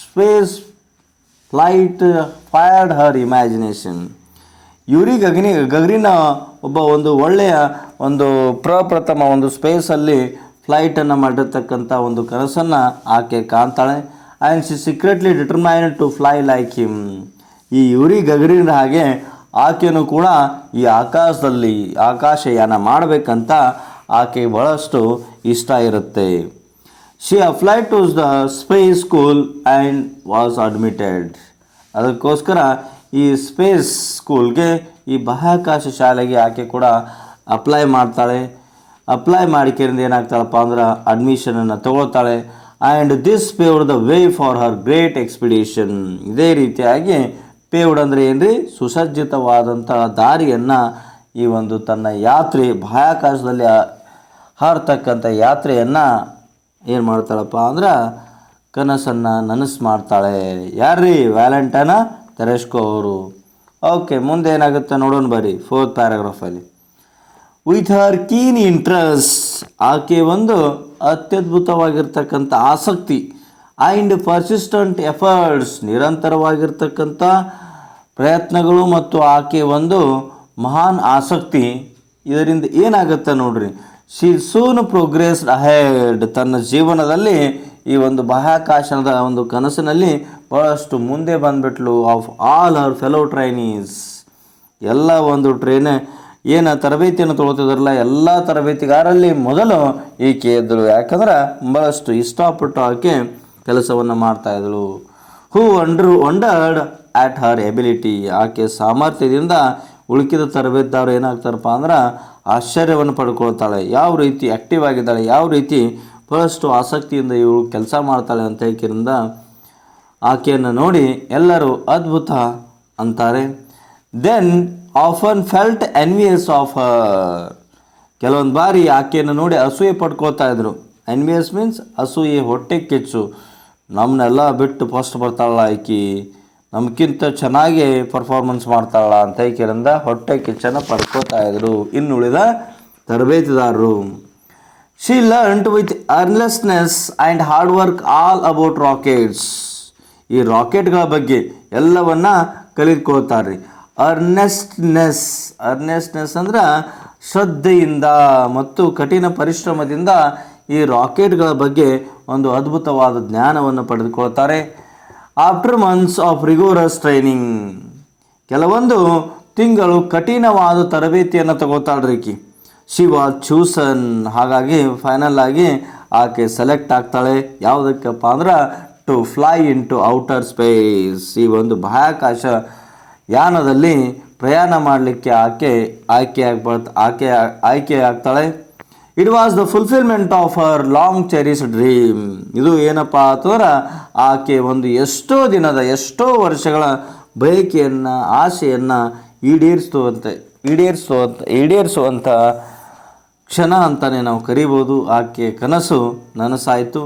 space flight fired her imagination. Yuri ಗಗರಿನ ಒಬ್ಬ ಒಂದು ಒಳ್ಳೆಯ ಒಂದು ಪ್ರಪ್ರಥಮ ಒಂದು ಸ್ಪೇಸಲ್ಲಿ ಫ್ಲೈಟನ್ನು ಮಾಡಿರ್ತಕ್ಕಂಥ ಒಂದು ಕನಸನ್ನು ಆಕೆ ಕಾಣ್ತಾಳೆ. And she secretly determined to fly like him. ಈ ಯೂರಿ ಗಗರಿನ ಹಾಗೆ ಆಕೆಯೂ ಕೂಡ ಈ ಆಕಾಶದಲ್ಲಿ ಆಕಾಶಯಾನ ಮಾಡಬೇಕಂತ ಆಕೆ ಬಹಳಷ್ಟು ಇಷ್ಟ ಇರುತ್ತೆ. She applied to the space school and was admitted. ಅದಕ್ಕೋಸ್ಕರ ಈ ಸ್ಪೇಸ್ ಸ್ಕೂಲ್ಗೆ, ಈ ಬಾಹ್ಯಾಕಾಶ ಶಾಲೆಗೆ ಆಕೆ ಕೂಡ ಅಪ್ಲೈ ಮಾಡ್ತಾಳೆ. ಅಪ್ಲೈ ಮಾಡಿಕೆರಿಂದ ಏನಾಗ್ತಾಳಪ್ಪ ಅಂದ್ರೆ ಅಡ್ಮಿಷನನ್ನು ತಗೊಳ್ತಾಳೆ. And this paved the way for her great expedition. ಇದೇ ರೀತಿಯಾಗಿ ಪೇವ್ಡ್ ಅಂದರೆ ಏನ್ರಿ? ಸುಸಜ್ಜಿತವಾದಂಥ ದಾರಿಯನ್ನು ಈ ಒಂದು ತನ್ನ ಯಾತ್ರೆ, ಬಾಹ್ಯಾಕಾಶದಲ್ಲಿ ಹಾರತಕ್ಕಂಥ ಯಾತ್ರೆಯನ್ನು ಏನು ಮಾಡ್ತಾಳಪ್ಪ ಅಂದ್ರೆ ಕನಸನ್ನು ನನಸು ಮಾಡ್ತಾಳೆ. ಯಾರ್ರೀ? ವ್ಯಾಲೆಂಟೈನ್ ತೆರೆಸ್ಕೋ ಅವರು. ಓಕೆ, ಮುಂದೆ ಏನಾಗುತ್ತೆ ನೋಡೋಣ ಬರ್ರಿ. 4th ಪ್ಯಾರಾಗ್ರಾಫಲ್ಲಿ, ವಿತ್ ಹರ್ ಕೀನ್ ಇಂಟ್ರೆಸ್ಟ್, ಆಕೆ ಒಂದು ಅತ್ಯದ್ಭುತವಾಗಿರ್ತಕ್ಕಂಥ ಆಸಕ್ತಿ, ಆ್ಯಂಡ್ ಪರ್ಸಿಸ್ಟೆಂಟ್ ಎಫರ್ಟ್ಸ್, ನಿರಂತರವಾಗಿರ್ತಕ್ಕಂಥ ಪ್ರಯತ್ನಗಳು ಮತ್ತು ಆಕೆ ಒಂದು ಮಹಾನ್ ಆಸಕ್ತಿ, ಇದರಿಂದ ಏನಾಗುತ್ತೆ ನೋಡ್ರಿ, ಶಿ ಸೂನ್ ಪ್ರೋಗ್ರೆಸ್ಡ್ ಅಹೆಡ್, ತನ್ನ ಜೀವನದಲ್ಲಿ ಈ ಒಂದು ಬಾಹ್ಯಾಕಾಶದ ಒಂದು ಕನಸಿನಲ್ಲಿ ಬಹಳಷ್ಟು ಮುಂದೆ ಬಂದ್ಬಿಟ್ಲು. Of all her fellow trainees, ಎಲ್ಲ ಒಂದು ಏನು ತರಬೇತಿಯನ್ನು ತೊಗೊಳ್ತಿದ್ರಲ್ಲ ಎಲ್ಲ ತರಬೇತಿಗಾರಲ್ಲಿ ಮೊದಲು ಈಕೆ ಇದ್ದಳು. ಯಾಕಂದ್ರೆ ಬಹಳಷ್ಟು ಇಷ್ಟಪಟ್ಟು ಆಕೆ ಕೆಲಸವನ್ನು ಮಾಡ್ತಾಯಿದ್ದಳು. ಹೂ ವಂಡರ್ಡ್ ಆಟ್ ಹರ್ ಎಬಿಲಿಟಿ, ಆಕೆ ಸಾಮರ್ಥ್ಯದಿಂದ ಉಳುಕಿದ ತರಬೇತಿದಾರರು ಏನಾಗ್ತಾರಪ್ಪ ಅಂದ್ರೆ ಆಶ್ಚರ್ಯವನ್ನು ಪಡ್ಕೊಳ್ತಾಳೆ. ಯಾವ ರೀತಿ ಆ್ಯಕ್ಟಿವ್ ಆಗಿದ್ದಾಳೆ, ಯಾವ ರೀತಿ ಬಹಳಷ್ಟು ಆಸಕ್ತಿಯಿಂದ ಇವಳು ಕೆಲಸ ಮಾಡ್ತಾಳೆ ಅಂತ ಹೇಳಿದ್ರಿಂದ ಆಕೆಯನ್ನು ನೋಡಿ ಎಲ್ಲರೂ ಅದ್ಭುತ ಅಂತಾರೆ. Then often felt envious of her, ಕೆಲವೊಂದು ಬಾರಿ ಆಕೆಯನ್ನು ನೋಡಿ ಅಸೂಯೆ ಪಡ್ಕೊಳ್ತಾ ಇದ್ರು. ಎನ್ವಿಯಸ್ ಮೀನ್ಸ್ ಅಸೂಯೆ, ಹೊಟ್ಟೆ ಕಿಚ್ಚು, ನಮ್ಮನ್ನೆಲ್ಲ ಬಿಟ್ಟು ಫಸ್ಟ್ ಬರ್ತಾಳಲ್ಲ ಆಕಿ, ನಮ್ಗಿಂತ ಚೆನ್ನಾಗಿ ಪರ್ಫಾರ್ಮೆನ್ಸ್ ಮಾಡ್ತಾಳಲ್ಲ ಅಂತ ಹೇಳಿದ್ರಿಂದ ಹೊಟ್ಟೆ ಕಿಚ್ಚನ್ನು ಪಡ್ಕೋತಾ ಇದ್ರು ಇನ್ನುಳಿದ ತರಬೇತಿದಾರರು. She learned with earnestness and hard work all about rockets, ಈ ರಾಕೆಟ್ಗಳ ಬಗ್ಗೆ ಎಲ್ಲವನ್ನ ಕಲಿತ್ಕೊಳ್ತಾರೆ. ಅರ್ನೆಸ್ನೆಸ್ ಅಂದ್ರೆ ಶ್ರದ್ಧೆಯಿಂದ ಮತ್ತು ಕಠಿಣ ಪರಿಶ್ರಮದಿಂದ ಈ ರಾಕೆಟ್ಗಳ ಬಗ್ಗೆ ಒಂದು ಅದ್ಭುತವಾದ ಜ್ಞಾನವನ್ನು ಪಡೆದುಕೊಳ್ತಾರೆ. After months of rigorous training, ಕೆಲವೊಂದು ತಿಂಗಳು ಕಠಿಣವಾದ ತರಬೇತಿಯನ್ನು ತಗೋತಾಳ್ರಿ ಈಕಿ. ಶಿ ವಾಸ್ ಚೂಸನ್, ಹಾಗಾಗಿ ಫೈನಲ್ ಆಗಿ ಆಕೆ ಸೆಲೆಕ್ಟ್ ಆಗ್ತಾಳೆ. ಯಾವುದಕ್ಕಪ್ಪ ಅಂದ್ರೆ to fly into outer space, ಈ ಒಂದು ಬಾಹ್ಯಾಕಾಶ ಯಾನದಲ್ಲಿ ಪ್ರಯಾಣ ಮಾಡಲಿಕ್ಕೆ ಆಯ್ಕೆ ಆಗ್ತಾಳೆ. It was the fulfilment of her long cherish dream, ಇದು ಏನಪ್ಪ ಅಂತಂದ್ರೆ ಆಕೆ ಒಂದು ಎಷ್ಟೋ ವರ್ಷಗಳ ಬಯಕೆಯನ್ನು ಆಸೆಯನ್ನು ಈಡೇರಿಸುವಂಥ ಕ್ಷಣ ಅಂತಲೇ ನಾವು ಕರಿಬೋದು. ಆಕೆ ಕನಸು ನನಸಾಯಿತು.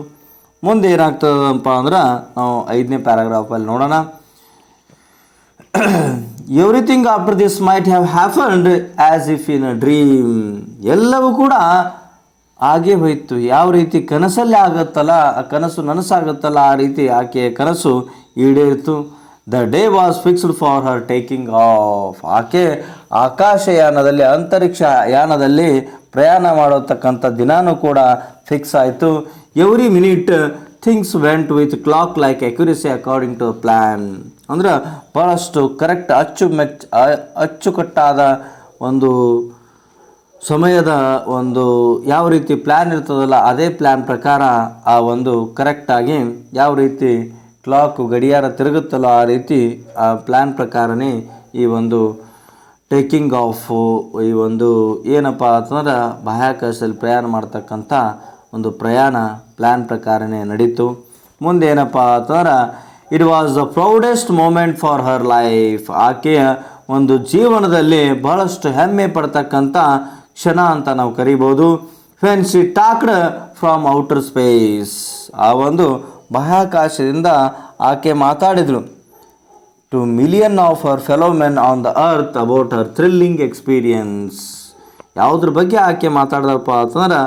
ಮುಂದೆ ಏನಾಗ್ತದಪ್ಪ ಅಂದ್ರೆ ನಾವು 5ನೇ ಪ್ಯಾರಾಗ್ರಾಫಲ್ಲಿ ನೋಡೋಣ. Everything after this might have happened as if in a dream, ಎಲ್ಲವೂ ಕೂಡ ಹಾಗೆ ಹೋಯಿತು. ಯಾವ ರೀತಿ ಕನಸಲ್ಲಿ ಆಗುತ್ತಲ್ಲ, ಆ ಕನಸು ನನಸಾಗುತ್ತಲ್ಲ, ಆ ರೀತಿ ಆಕೆಯ ಕನಸು ಈಡೇರಿತು. The day was fixed for her taking off, ಆಕೆ ಆಕಾಶಯಾನದಲ್ಲಿ ಅಂತರಿಕ್ಷ ಯಾನದಲ್ಲಿ ಪ್ರಯಾಣ ಮಾಡತಕ್ಕಂಥ ದಿನಾನೂ ಕೂಡ ಫಿಕ್ಸ್ ಆಯಿತು. Every minute things went with clock like accuracy according to plan, ಅಂದ್ರೆ ಭಾಳಷ್ಟು ಕರೆಕ್ಟ್ ಅಚ್ಚುಕಟ್ಟಾದ ಒಂದು ಸಮಯದ ಒಂದು ಯಾವ ರೀತಿ ಪ್ಲ್ಯಾನ್ ಇರ್ತದಲ್ಲ ಅದೇ ಪ್ಲ್ಯಾನ್ ಪ್ರಕಾರ ಆ ಒಂದು ಕರೆಕ್ಟಾಗಿ ಯಾವ ರೀತಿ ಕ್ಲಾಕ್ ಗಡಿಯಾರ ತಿರುಗುತ್ತಲ್ಲ ಆ ರೀತಿ ಆ ಪ್ಲ್ಯಾನ್ ಪ್ರಕಾರನೇ ಈ ಒಂದು ಟೇಕಿಂಗ್ ಆಫು, ಈ ಒಂದು ಏನಪ್ಪ ಅಂತಂದ್ರೆ ಬಾಹ್ಯಾಕಾಶದಲ್ಲಿ ಪ್ರಯಾಣ ಮಾಡ್ತಕ್ಕಂಥ ಒಂದು ಪ್ರಯಾಣ ಪ್ಲ್ಯಾನ್ ಪ್ರಕಾರನೇ ನಡೀತು. ಮುಂದೆ ಏನಪ್ಪ ಅಂತಂದ್ರೆ it was the proudest moment for her life, ಆಕೆಯ ಒಂದು ಜೀವನದಲ್ಲಿ ಬಹಳಷ್ಟು ಹೆಮ್ಮೆ ಪಡ್ತಕ್ಕಂಥ ಕ್ಷಣ ಅಂತ ನಾವು ಕರಿಬೋದು. When she talked from outer space, ಆ ಒಂದು ಬಾಹ್ಯಾಕಾಶದಿಂದ ಆಕೆ ಮಾತಾಡಿದಳು to million of her fellow men on the earth about her thrilling experience. ಯಾವುದ್ರ ಬಗ್ಗೆ ಆಕೆ ಮಾತಾಡ್ದಪ್ಪ ಅಂತಂದ್ರೆ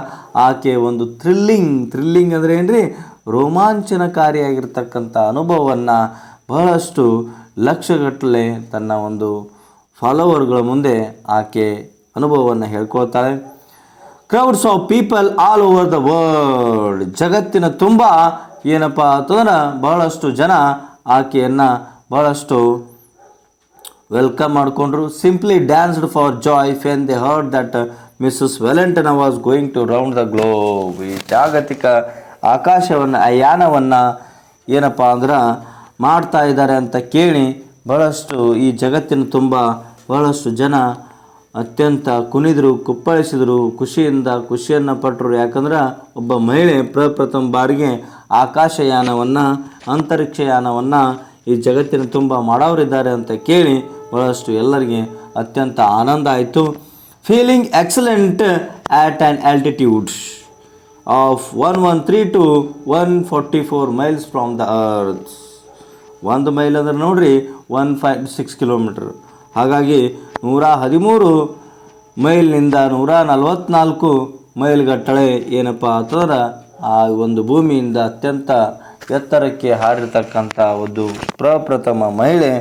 ಆಕೆ ಒಂದು ಥ್ರಿಲ್ಲಿಂಗ್ ಅಂದರೆ ಏನ್ರಿ, ರೋಮಾಂಚನಕಾರಿಯಾಗಿರ್ತಕ್ಕಂಥ ಅನುಭವವನ್ನು ಬಹಳಷ್ಟು ಲಕ್ಷಗಟ್ಟಲೆ ತನ್ನ ಒಂದು ಫಾಲೋವರ್ಗಳ ಮುಂದೆ ಆಕೆ ಅನುಭವವನ್ನು ಹೇಳ್ಕೊಳ್ತಾಳೆ. Crowds of people all over the world, ಜಗತ್ತಿನ ತುಂಬ ಏನಪ್ಪ ಅಂತಂದ್ರೆ ಬಹಳಷ್ಟು ಜನ ಆಕೆಯನ್ನು ಬಹಳಷ್ಟು ವೆಲ್ಕಮ್ ಮಾಡಿಕೊಂಡ್ರು. Simply danced for joy when they heard that Mrs Valentina was going to round the globe. ಈ ಜಾಗತಿಕ ಆಕಾಶವನ್ನು ಯಾನವನ್ನು ಏನಪ್ಪ ಅಂದ್ರೆ ಮಾಡ್ತಾ ಇದ್ದಾರೆ ಅಂತ ಕೇಳಿ ಬಹಳಷ್ಟು ಈ ಜಗತ್ತಿನ ತುಂಬ ಬಹಳಷ್ಟು ಜನ ಅತ್ಯಂತ ಕುಣಿದರು, ಕುಪ್ಪಳಿಸಿದರು, ಖುಷಿಯನ್ನು ಪಟ್ಟರು. ಯಾಕಂದ್ರೆ ಒಬ್ಬ ಮಹಿಳೆ ಪ್ರಪ್ರಥಮ ಬಾರಿಗೆ ಆಕಾಶಯಾನವನ್ನು ಅಂತರಿಕ್ಷಯಾನವನ್ನು ಈ ಜಗತ್ತಿನ ತುಂಬ ಮಾಡೋರಿದ್ದಾರೆ ಅಂತ ಕೇಳಿ ಬಹಳಷ್ಟು ಎಲ್ಲರಿಗೆ ಅತ್ಯಂತ ಆನಂದ ಆಯಿತು. Feeling excellent at an altitude of 113 to 144 miles from the earth. 1 mile ಅಂದ್ರೆ ನೋಡ್ರಿ 156 ಕಿಲೋಮೀಟ್ರ್. ಹಾಗಾಗಿ 113 ಮೈಲ್ನಿಂದ 144 ಮೈಲ್ಗಟ್ಟಲೆ ಏನಪ್ಪ ಅಂತಂದ್ರೆ ಆ ಒಂದು ಭೂಮಿಯಿಂದ ಅತ್ಯಂತ ಎತ್ತರಕ್ಕೆ ಹಾರಿರ್ತಕ್ಕಂಥ ಒಂದು ಪ್ರಪ್ರಥಮ ಮಹಿಳೆ,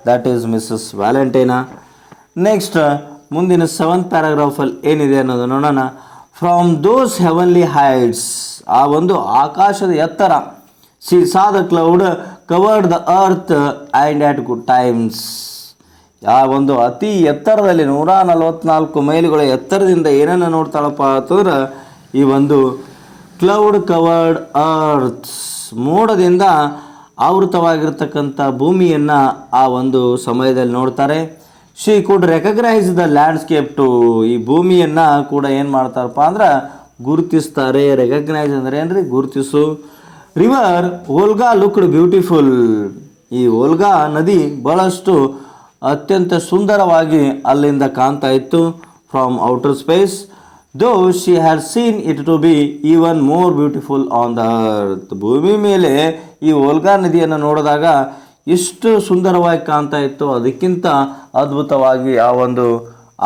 ದ್ಯಾಟ್ ಈಸ್ ಮಿಸ್ಸಸ್ ವ್ಯಾಲೆಂಟೈನಾ. ನೆಕ್ಸ್ಟ್ ಮುಂದಿನ 7th ಪ್ಯಾರಾಗ್ರಾಫಲ್ಲಿ ಏನಿದೆ ಅನ್ನೋದು ನೋಡೋಣ. ಫ್ರಮ್ ದೋಸ್ ಹೆವನ್ಲಿ ಹೈಟ್ಸ್, ಆ ಒಂದು ಆಕಾಶದ ಎತ್ತರ, she saw the cloud covered the earth and at good times. ಆ ಒಂದು ಅತಿ ಎತ್ತರದಲ್ಲಿ 144 ಮೈಲುಗಳ ಎತ್ತರದಿಂದ ಏನನ್ನು ನೋಡ್ತಾಳಪ್ಪ ಅಂತಂದ್ರೆ ಈ ಒಂದು ಕ್ಲೌಡ್ ಕವರ್ಡ್ ಅರ್ತ್, ಮೋಡದಿಂದ ಆವೃತವಾಗಿರ್ತಕ್ಕಂಥ ಭೂಮಿಯನ್ನು ಆ ಒಂದು ಸಮಯದಲ್ಲಿ ನೋಡ್ತಾರೆ. She could recognise the landscape too, ಈ ಭೂಮಿಯನ್ನು ಕೂಡ ಏನು ಮಾಡ್ತಾರಪ್ಪ ಅಂದ್ರೆ ಗುರುತಿಸ್ತಾರೆ. ರೆಕಗ್ನೈಸ್ ಅಂದರೆ ಏನ್ರಿ, ಗುರುತಿಸು. ರಿವರ್ ಓಲ್ಗಾ ಲುಕ್ಡ್ ಬ್ಯೂಟಿಫುಲ್, ಈ ಓಲ್ಗಾ ನದಿ ಬಹಳಷ್ಟು ಅತ್ಯಂತ ಸುಂದರವಾಗಿ ಅಲ್ಲಿಂದ ಕಾಣ್ತಾ ಇತ್ತು. From outer space, though she had seen it to be even more beautiful on the earth, ಭೂಮಿ ಮೇಲೆ ಈ ಓಲ್ಗಾ ನದಿಯನ್ನು ನೋಡಿದಾಗ ಎಷ್ಟು ಸುಂದರವಾಗಿ ಕಾಣ್ತಾ ಇತ್ತು, ಅದಕ್ಕಿಂತ ಅದ್ಭುತವಾಗಿ ಆ ಒಂದು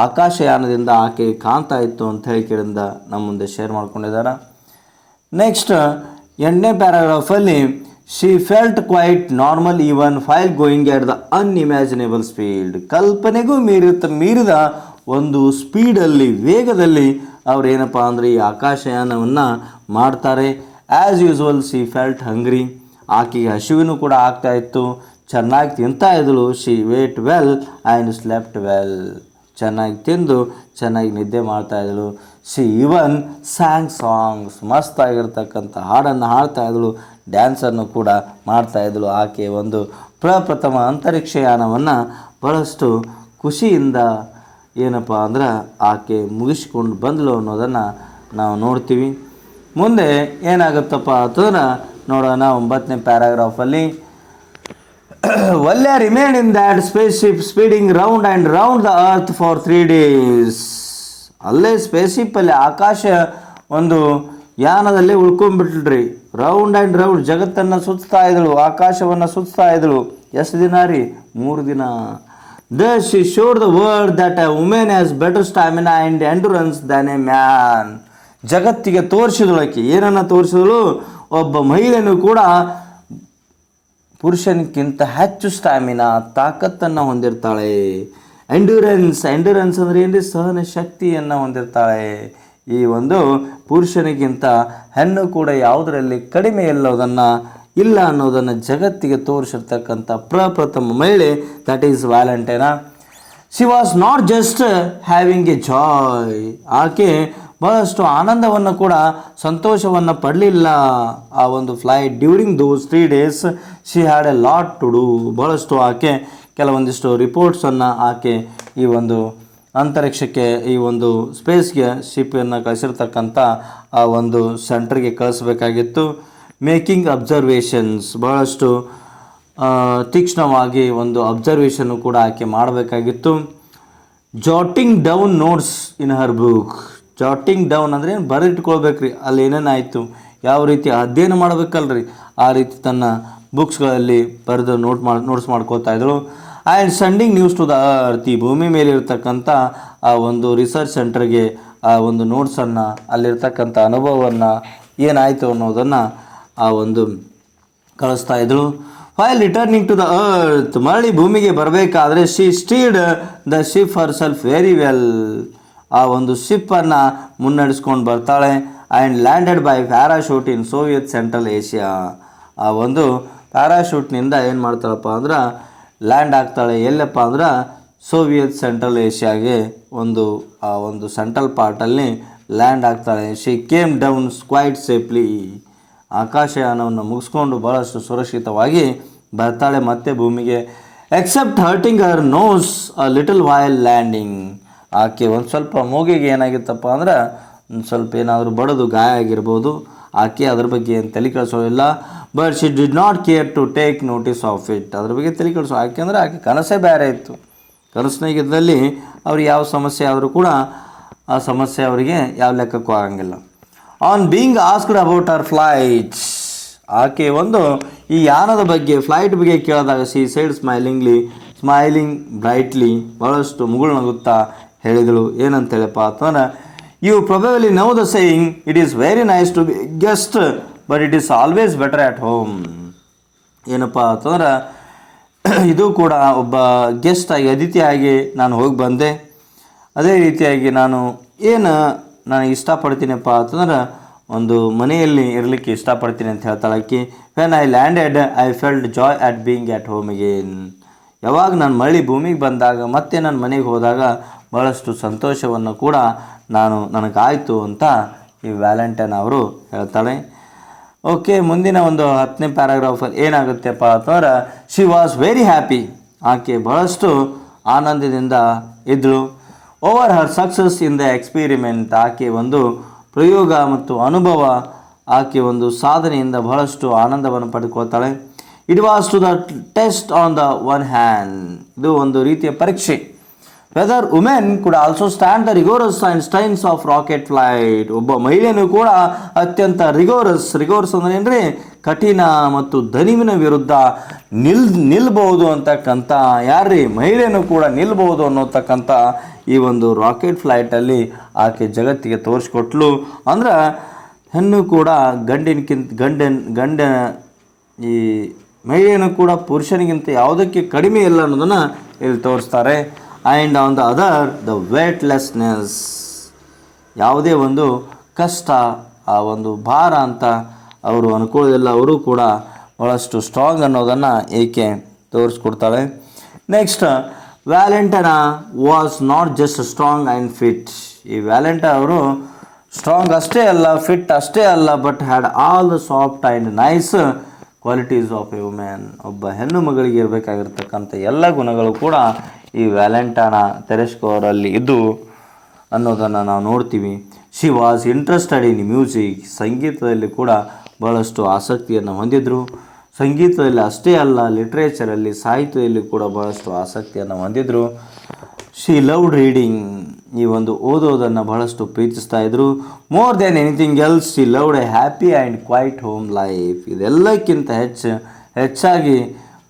ಆಕಾಶಯಾನದಿಂದ ಆಕೆ ಕಾಣ್ತಾ ಇತ್ತು ಅಂತ ಹೇಳಿ ಕೇಳಿಂದ ನಮ್ಮ ಮುಂದೆ ಶೇರ್ ಮಾಡ್ಕೊಂಡಿದ್ದಾರೆ. ನೆಕ್ಸ್ಟ್ 8ನೇ ಪ್ಯಾರಾಗ್ರಾಫಲ್ಲಿ she felt quite normal even while going at the unimaginable speed, ಕಲ್ಪನೆಗೂ ಮೀರಿದ ಒಂದು ಸ್ಪೀಡಲ್ಲಿ, ವೇಗದಲ್ಲಿ ಅವ್ರು ಏನಪ್ಪ ಅಂದರೆ ಈ ಆಕಾಶಯಾನವನ್ನು ಮಾಡ್ತಾರೆ. As usual she felt hungry, ಆಕೆಗೆ ಹಸಿವಿನೂ ಕೂಡ ಆಗ್ತಾ ಇತ್ತು, ಚೆನ್ನಾಗಿ ತಿಂತಾ ಇದ್ದಳು. She ate well and slept well, ಚೆನ್ನಾಗಿ ತಿಂದು ಚೆನ್ನಾಗಿ ನಿದ್ದೆ ಮಾಡ್ತಾ ಇದ್ದಳು. ಶಿ ಇವನ್ ಸ್ಯಾಂಗ್ ಸಾಂಗ್ಸ್, ಮಸ್ತಾಗಿರ್ತಕ್ಕಂಥ ಹಾಡನ್ನು ಹಾಡ್ತಾ ಇದ್ದಳು, ಡ್ಯಾನ್ಸನ್ನು ಕೂಡ ಮಾಡ್ತಾ ಇದ್ದಳು. ಆಕೆ ಒಂದು ಪ್ರಪ್ರಥಮ ಅಂತರಿಕ್ಷಯಾನವನ್ನು ಬಹಳಷ್ಟು ಖುಷಿಯಿಂದ ಏನಪ್ಪ ಅಂದ್ರೆ ಆಕೆ ಮುಗಿಸ್ಕೊಂಡು ಬಂದಳು ಅನ್ನೋದನ್ನು ನಾವು ನೋಡ್ತೀವಿ. ಮುಂದೆ ಏನಾಗುತ್ತಪ್ಪ ಅಂತಂದ್ರೆ ನೋಡೋಣ 9ನೇ ಪ್ಯಾರಾಗ್ರಾಫಲ್ಲಿ. Valya remain in that spaceship speeding round and round the earth for 3 days, ಅಲ್ಲೇ ಸ್ಪೇಸ್ ಶಿಪ್ಪಲ್ಲಿ ಆಕಾಶ ಒಂದು ಯಾನದಲ್ಲಿ ಉಳ್ಕೊಂಡ್ಬಿಟ್ಲ್ರಿ. ರೌಂಡ್ ಆ್ಯಂಡ್ ರೌಂಡ್ ಜಗತ್ತನ್ನು ಸುತ್ತಾ ಇದ್ದಳು, ಆಕಾಶವನ್ನು ಸುತ್ತಾ ಇದ್ದಳು. ಎಷ್ಟು ದಿನ ರೀ? 3 ದಿನ. Thus she showed the world that a woman has better stamina and endurance than a man. ಜಗತ್ತಿಗೆ ತೋರಿಸಿದಳಕ್ಕೆ ಏನನ್ನು ತೋರಿಸಿದಳು? ಒಬ್ಬ ಮಹಿಳೆಯೂ ಕೂಡ ಪುರುಷನಿಗಿಂತ ಹೆಚ್ಚು ಸ್ಟ್ಯಾಮಿನಾ, ತಾಕತ್ತನ್ನು ಹೊಂದಿರ್ತಾಳೆ. ಎಂಡ್ಯೂರೆನ್ಸ್ ಅಂದರೆ ಏನ್ರಿ? ಸಹನ ಶಕ್ತಿಯನ್ನು ಹೊಂದಿರ್ತಾಳೆ. ಈ ಒಂದು ಪುರುಷನಿಗಿಂತ ಹೆಣ್ಣು ಕೂಡ ಯಾವುದರಲ್ಲಿ ಕಡಿಮೆ ಇಲ್ಲ ಅನ್ನೋದನ್ನು ಜಗತ್ತಿಗೆ ತೋರಿಸಿರ್ತಕ್ಕಂಥ ಪ್ರಪ್ರಥಮ ಮಹಿಳೆ, that is Valentina. She was not just having a joy, ಆಕೆ ಬಹಳಷ್ಟು ಆನಂದವನ್ನು ಕೂಡ ಸಂತೋಷವನ್ನು ಪಡಲಿಲ್ಲ ಆ ಒಂದು flight. During those 3 days she had a lot to do, ಬಹಳಷ್ಟು ಆಕೆ ಕೆಲವೊಂದಿಷ್ಟು ರಿಪೋರ್ಟ್ಸನ್ನು ಆಕೆ ಈ ಒಂದು ಅಂತರಿಕ್ಷಕ್ಕೆ, ಈ ಒಂದು ಸ್ಪೇಸ್ಗೆ ಶಿಪ್ಪನ್ನು ಕಳಿಸಿರ್ತಕ್ಕಂಥ ಆ ಒಂದು ಸೆಂಟರ್ಗೆ ಕಳಿಸ್ಬೇಕಾಗಿತ್ತು. ಮೇಕಿಂಗ್ ಅಬ್ಸರ್ವೇಷನ್ಸ್, ಬಹಳಷ್ಟು ತೀಕ್ಷ್ಣವಾಗಿ ಒಂದು ಅಬ್ಸರ್ವೇಷನ್ನು ಕೂಡ ಆಕೆ ಮಾಡಬೇಕಾಗಿತ್ತು. Jotting down notes in her book, jotting down ಅಂದರೆ ಏನು? ಬರೆದಿಟ್ಕೊಳ್ಬೇಕ್ರಿ, ಅಲ್ಲಿ ಏನೇನಾಯಿತು, ಯಾವ ರೀತಿ ಅಧ್ಯಯನ ಮಾಡಬೇಕಲ್ರಿ, ಆ ರೀತಿ ತನ್ನ ಬುಕ್ಸ್ಗಳಲ್ಲಿ ಬರೆದು ನೋಟ್ಸ್ ಮಾಡ್ಕೋತಾ ಇದ್ರು. And sending news to the earth, ಈ ಭೂಮಿ ಮೇಲೆ ಇರ್ತಕ್ಕಂಥ ಆ ಒಂದು ರಿಸರ್ಚ್ ಸೆಂಟರ್ಗೆ ಆ ಒಂದು ನೋಟ್ಸನ್ನು, ಅಲ್ಲಿರ್ತಕ್ಕಂಥ ಅನುಭವವನ್ನು ಏನಾಯಿತು ಅನ್ನೋದನ್ನು ಆ ಒಂದು ಕಳಿಸ್ತಾ ಇದ್ರು. While returning to the earth, ಮರಳಿ ಭೂಮಿಗೆ ಬರಬೇಕಾದ್ರೆ she steered the ship herself very well, ಆ ಒಂದು ಶಿಪ್ಪನ್ನು ಮುನ್ನಡೆಸ್ಕೊಂಡು ಬರ್ತಾಳೆ. And landed by parachute in Soviet Central Asia, ಆ ಒಂದು ಪ್ಯಾರಾಶೂಟ್ನಿಂದ ಏನು ಮಾಡ್ತಾಳಪ್ಪ ಅಂದ್ರೆ ಲ್ಯಾಂಡ್ ಆಗ್ತಾಳೆ. ಎಲ್ಲಪ್ಪ ಅಂದ್ರೆ ಸೋವಿಯತ್ ಸೆಂಟ್ರಲ್ ಏಷ್ಯಾಗೆ ಆ ಒಂದು ಸೆಂಟ್ರಲ್ ಪಾರ್ಟಲ್ಲಿ ಲ್ಯಾಂಡ್ ಆಗ್ತಾಳೆ. She came down quite safely, ಆಕಾಶಯಾನವನ್ನು ಮುಗಿಸ್ಕೊಂಡು ಭಾಳಷ್ಟು ಸುರಕ್ಷಿತವಾಗಿ ಬರ್ತಾಳೆ ಮತ್ತೆ ಭೂಮಿಗೆ. Except hurting her nose a little while landing, ಆಕೆ ಒಂದು ಸ್ವಲ್ಪ ಮೂಗಿಗೆ ಏನಾಗಿತ್ತಪ್ಪ ಅಂದ್ರೆ ಒಂದು ಸ್ವಲ್ಪ ಏನಾದರೂ ಬಡದು ಗಾಯ ಆಗಿರ್ಬೋದು, ಆಕೆ ಅದ್ರ ಬಗ್ಗೆ ಏನು ತಲೆ ಕೆಡಿಸೋದಿಲ್ಲ. But she did not care to take notice of it, ಅದ್ರ ಬಗ್ಗೆ ತಲೆ ಕೆಡಿಸೋ. ಯಾಕೆಂದರೆ ಆಕೆ ಕನಸೇ ಬೇರೆ ಇತ್ತು. ಕನಸಿನಾಗಿದ್ದಲ್ಲಿ ಅವ್ರಿಗೆ ಯಾವ ಸಮಸ್ಯೆ ಆದರೂ ಕೂಡ ಆ ಸಮಸ್ಯೆ ಅವರಿಗೆ ಯಾವ ಲೆಕ್ಕಕ್ಕೂ ಆಗಂಗಿಲ್ಲ. On being asked about our flights, ಆಕೆ ಈ ಯಾನದ ಬಗ್ಗೆ, ಫ್ಲೈಟ್ ಬಗ್ಗೆ ಕೇಳಿದಾಗ ಸಿ ಸೈಡ್ ಸ್ಮೈಲಿಂಗ್ ಬ್ರೈಟ್ಲಿ, ಭಾಳಷ್ಟು ಮುಗುಳು ನಗುತ್ತಾ ಹೇಳಿದಳು. ಏನಂತೇಳಪ್ಪ ಅಂತಂದ್ರೆ, you probably know the saying, it is very nice to be guest but it is always better at home. ಏನಪ್ಪ ಅಂತಂದ್ರೆ ಇದು ಕೂಡ ಒಬ್ಬ ಗೆಸ್ಟಾಗಿ ಅತಿಥಿಯಾಗಿ ನಾನು ಹೋಗಿ ಬಂದೆ. ಅದೇ ರೀತಿಯಾಗಿ ನಾನು ಇಷ್ಟಪಡ್ತೀನಪ್ಪ ಅಂತಂದ್ರೆ ಒಂದು ಮನೆಯಲ್ಲಿ ಇರಲಿಕ್ಕೆ ಇಷ್ಟಪಡ್ತೀನಿ ಅಂತ ಹೇಳ್ತಾಳೆ ಆಕಿ. When I landed I felt Joy at being at home again. ಯಾವಾಗ ನಾನು ಮರಳಿ ಭೂಮಿಗೆ ಬಂದಾಗ ಮತ್ತೆ ನನ್ನ ಮನೆಗೆ ಹೋದಾಗ ಭಾಳಷ್ಟು ಸಂತೋಷವನ್ನು ಕೂಡ ನನಗಾಯಿತು ಅಂತ ಈ ವ್ಯಾಲೆಂಟೈನ್ ಅವರು ಹೇಳ್ತಾಳೆ. ಓಕೆ, ಮುಂದಿನ ಒಂದು 10ನೇ ಪ್ಯಾರಾಗ್ರಾಫಲ್ಲಿ ಏನಾಗುತ್ತೆಪ್ಪ ಅಂತಂದ್ರೆ ಶಿ ವಾಸ್ ವೆರಿ ಹ್ಯಾಪಿ. ಆಕೆ ಬಹಳಷ್ಟು ಆನಂದದಿಂದ ಇದ್ದಳು. Over Har success in the experiment. ಆಕೆ ಒಂದು ಪ್ರಯೋಗ ಮತ್ತು ಅನುಭವ, ಆಕೆ ಒಂದು ಸಾಧನೆಯಿಂದ ಬಹಳಷ್ಟು ಆನಂದವನ್ನು ಪಡೆದುಕೊಳ್ತಾಳೆ. It was to the test on the one hand. ಇದು ಒಂದು ರೀತಿಯ ಪರೀಕ್ಷೆ. Whether women could also stand the rigorous and strains of rocket flight. ಒಬ್ಬ ಮಹಿಳೆಯೂ ಕೂಡ ಅತ್ಯಂತ ರಿಗೋರಸ್ ಅಂದ್ರೆ ಏನ್ರಿ, ಕಠಿಣ ಮತ್ತು ದನಿವಿನ ವಿರುದ್ಧ ನಿಲ್ಬಹುದು ಅಂತಕ್ಕಂಥ, ಯಾರ್ರೀ ಮಹಿಳೆಯೂ ಕೂಡ ನಿಲ್ಬಹುದು ಅನ್ನೋತಕ್ಕಂಥ ಈ ಒಂದು ರಾಕೆಟ್ ಫ್ಲೈಟಲ್ಲಿ ಆಕೆ ಜಗತ್ತಿಗೆ ತೋರಿಸ್ಕೊಟ್ಲು. ಅಂದ್ರೆ ಹೆಣ್ಣು ಕೂಡ ಗಂಡ ಈ ಮಹಿಳೆಯೂ ಕೂಡ ಪುರುಷನಿಗಿಂತ ಯಾವುದಕ್ಕೆ ಕಡಿಮೆ ಇಲ್ಲ ಅನ್ನೋದನ್ನು ಇಲ್ಲಿ ತೋರಿಸ್ತಾರೆ. And on the other the weightlessness. ಯಾವುದೇ ಒಂದು ಕಷ್ಟ, ಆ ಒಂದು ಭಾರ ಅಂತ ಅವರು ಅನ್ಕೊಳ್ಳೋದಿಲ್ಲ. ಅವರು ಕೂಡ ಭಾಳಷ್ಟು ಸ್ಟ್ರಾಂಗ್ ಅನ್ನೋದನ್ನು ಏಕೆ ತೋರಿಸ್ಕೊಡ್ತಾಳೆ. Next, Valentine was not just strong and fit. ಈ ವ್ಯಾಲೆಂಟೈನ್ ಅವರು ಸ್ಟ್ರಾಂಗ್ ಅಷ್ಟೇ ಅಲ್ಲ, ಫಿಟ್ ಅಷ್ಟೇ ಅಲ್ಲ, but had all the soft and nice qualities of a women. ಒಬ್ಬ ಹೆಣ್ಣು ಮಗಳಿಗೆ ಇರಬೇಕಾಗಿರ್ತಕ್ಕಂಥ ಎಲ್ಲ ಗುಣಗಳು ಕೂಡ ಈ ವ್ಯಾಲೆಂಟೈನ್ ತೆರೆಸ್ಕೋ ಅವರಲ್ಲಿ ಇದ್ದು ಅನ್ನೋದನ್ನು ನಾವು ನೋಡ್ತೀವಿ. She was interested in music. ಸಂಗೀತದಲ್ಲಿ ಕೂಡ ಭಾಳಷ್ಟು ಆಸಕ್ತಿಯನ್ನು ಹೊಂದಿದ್ರು. ಸಂಗೀತದಲ್ಲಿ ಅಷ್ಟೇ ಅಲ್ಲ, ಲಿಟ್ರೇಚರಲ್ಲಿ, ಸಾಹಿತ್ಯದಲ್ಲಿ ಕೂಡ ಭಾಳಷ್ಟು ಆಸಕ್ತಿಯನ್ನು ಹೊಂದಿದ್ರು. She loved reading. ಈ ಒಂದು ಓದೋದನ್ನು ಬಹಳಷ್ಟು ಪ್ರೀತಿಸ್ತಾ ಇದ್ರು. More than anything else she loved a happy and quiet home life. ಇದೆಲ್ಲಕ್ಕಿಂತ ಹೆಚ್ಚಾಗಿ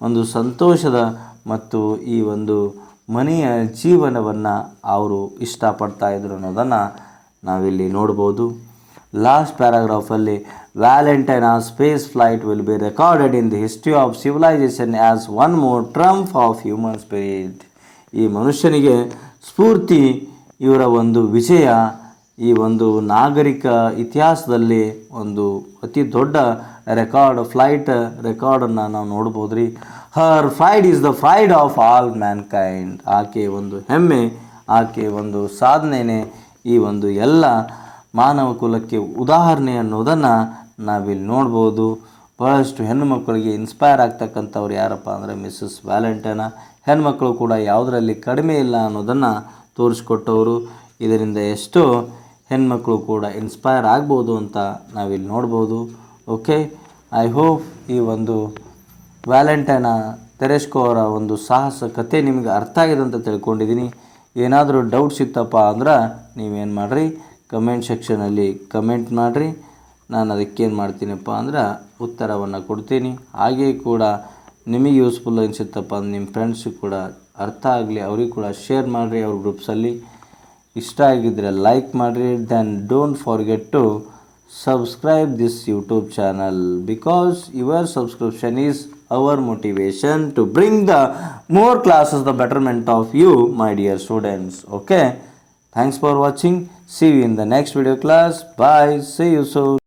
ಒಂದು ಸಂತೋಷದ ಮತ್ತು ಈ ಒಂದು ಮನೆಯ ಜೀವನವನ್ನು ಅವರು ಇಷ್ಟಪಡ್ತಾ ಇದ್ರು ಅನ್ನೋದನ್ನು ನಾವಿಲ್ಲಿ ನೋಡ್ಬೋದು. ಲಾಸ್ಟ್ ಪ್ಯಾರಾಗ್ರಾಫಲ್ಲಿ Valentine space flight will be recorded in the history of civilisation as one more triumph of human spirit. ಈ ಮನುಷ್ಯನಿಗೆ ಸ್ಫೂರ್ತಿ, ಇವರ ಒಂದು ವಿಜಯ ಈ ಒಂದು ನಾಗರಿಕ ಇತಿಹಾಸದಲ್ಲಿ ಒಂದು ಅತಿ ದೊಡ್ಡ ಫ್ಲೈಟ್ ರೆಕಾರ್ಡನ್ನು ನಾವು ನೋಡ್ಬೋದು ರೀ. Her flight is the flight of all mankind. ಆಕೆ ಒಂದು ಹೆಮ್ಮೆ, ಆಕೆ ಒಂದು ಸಾಧನೆಯೇ ಈ ಒಂದು ಎಲ್ಲ ಮಾನವ ಕುಲಕ್ಕೆ ಉದಾಹರಣೆ ಅನ್ನೋದನ್ನು ನಾವಿಲ್ಲಿ ನೋಡ್ಬೋದು. ಬಹಳಷ್ಟು ಹೆಣ್ಣು ಮಕ್ಕಳಿಗೆ ಇನ್ಸ್ಪೈರ್ ಆಗ್ತಕ್ಕಂಥವ್ರು ಯಾರಪ್ಪ ಅಂದರೆ ಮಿಸ್ಸಸ್ ವ್ಯಾಲೆಂಟೈನ್. ಹೆಣ್ಮಕ್ಳು ಕೂಡ ಯಾವುದರಲ್ಲಿ ಕಡಿಮೆ ಇಲ್ಲ ಅನ್ನೋದನ್ನು ತೋರಿಸ್ಕೊಟ್ಟವರು. ಇದರಿಂದ ಎಷ್ಟೋ ಹೆಣ್ಮಕ್ಳು ಕೂಡ ಇನ್ಸ್ಪೈರ್ ಆಗ್ಬೋದು ಅಂತ ನಾವಿಲ್ಲಿ ನೋಡ್ಬೋದು. ಓಕೆ, ಐ ಹೋಪ್ ಈ ಒಂದು ವ್ಯಾಲೆಂಟೈನ್ ತೆರೆಸ್ಕೋ ಅವರ ಒಂದು ಸಾಹಸ ಕಥೆ ನಿಮಗೆ ಅರ್ಥ ಆಗಿದೆ ಅಂತ ತಿಳ್ಕೊಂಡಿದ್ದೀನಿ. ಏನಾದರೂ ಡೌಟ್ಸ್ ಇತ್ತಪ್ಪ ಅಂದ್ರೆ ನೀವೇನು ಮಾಡಿರಿ, ಕಮೆಂಟ್ ಸೆಕ್ಷನಲ್ಲಿ ಕಮೆಂಟ್ ಮಾಡಿರಿ. ನಾನು ಅದಕ್ಕೇನು ಮಾಡ್ತೀನಪ್ಪ ಅಂದ್ರೆ ಉತ್ತರವನ್ನು ಕೊಡ್ತೀನಿ. ಹಾಗೇ ಕೂಡ ನಿಮಗೆ ಯೂಸ್ಫುಲ್ ಅನಿಸುತ್ತಪ್ಪ ಅಂದ್ರೆ ನಿಮ್ಮ ಫ್ರೆಂಡ್ಸಿಗೆ ಕೂಡ ಅರ್ಥ ಆಗಲಿ, ಅವ್ರಿಗೆ ಕೂಡ ಶೇರ್ ಮಾಡಿರಿ ಅವ್ರ ಗ್ರೂಪ್ಸಲ್ಲಿ. ಇಷ್ಟ ಆಗಿದ್ದರೆ ಲೈಕ್ ಮಾಡಿರಿ. Then don't forget to subscribe this YouTube channel because your subscription is our motivation to bring the more classes the betterment of you my dear students. Okay, thanks for watching. See you in the next video class. Bye, see you soon.